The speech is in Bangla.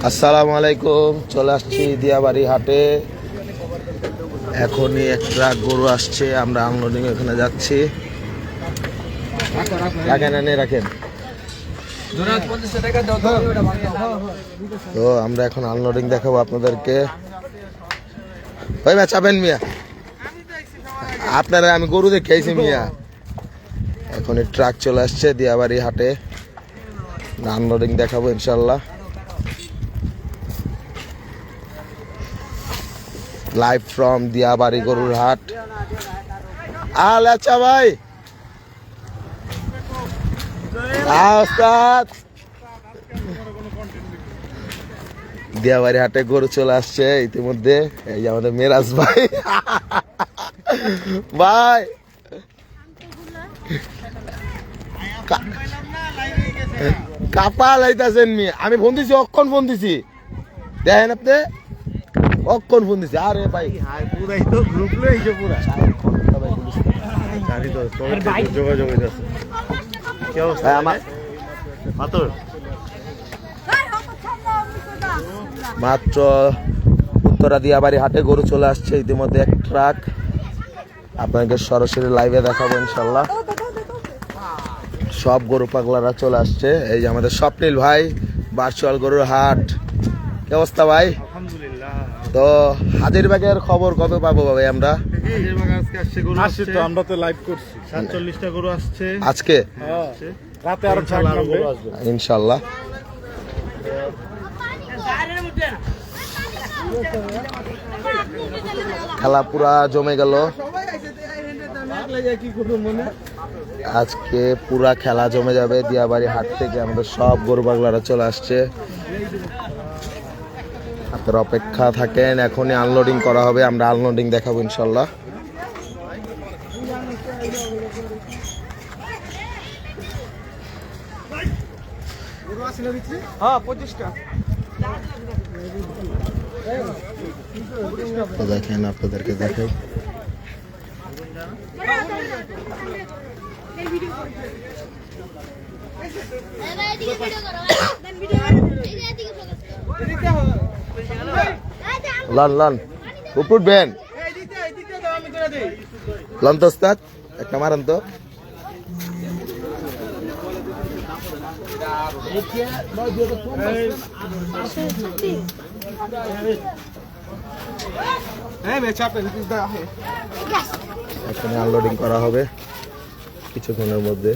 আসসালামু আলাইকুম। চলে আসছি দিয়াবাড়ি হাটে। এখনই এক ট্রাক গরু আসছে, আমরা আনলোডিং এখানে যাচ্ছি। রাখেন, এনে রাখেন। তো আমরা এখন আনলোডিং দেখাবো আপনাদেরকে। ওই ভাই চাবেন মিয়া, আপনারা আমি গরু দেখে আইছি মিয়া। এখনই ট্রাক চলে আসছে দিয়াবাড়ি হাটে, আনলোডিং দেখাবো ইনশাল্লাহ। লাইভ ফ্রম দিয়াবাড়ি গরুর হাট। আচ্ছা ভাই, দিয়াবাড়ি হাটে গরু চলে আসছে ইতিমধ্যে। এই যে আমাদের মেরাজ ভাই। ভাই কাপা লাইতাছেন মি, আমি ফোন দিছি, অক্ষণ ফোন দিছি, দেখেন আপনি অক্ষণ ফোন দিছি। আরে ভাই পুরাই তো গ্রুপ লইছে পুরা জানি তো যোগাযোগ হইতাছে। কি অবস্থা আমার পাতর মাত্র উত্তরা দিয়াবাড়ি হাটে গরু চলে আসছে ইতিমধ্যে এক ট্রাক। আপনাকে সরাসরি লাইভে দেখাবো ইনশাল্লাহ। সব গরু পাগলারা চলে আসছে। এই যে আমাদের স্বপ্নিল ভাই, ভার্চুয়াল গরুর হাট। কি অবস্থা ভাই? আলহামদুলিল্লাহ। তো হাজিরবাগের খবর কবে পাবো ভাই আমরা? আসছে তো, আমরা তো লাইভ করছি। 47টা গরু আসছে আজকে, রাতে আরো গরু আসবে ইনশাল্লাহ। খেলা পুরা জমে গেল আজকে, পুরা খেলা জমে যাবে। দিয়াবাড়ি হাট থেকে আমাদের সব গরু পাগলারা চলে আসছে। আপনারা অপেক্ষা থাকেন, এখনই আনলোডিং করা হবে, আমরা আনলোডিং দেখাবো ইনশাল্লাহ। দেখেন, আপনাদেরকে দেখাই। লন লন উপর বেন লন তো ওস্তাদ, একটা মারান তো। এখানে আনলোডিং করা হবে কিছুক্ষণের মধ্যে।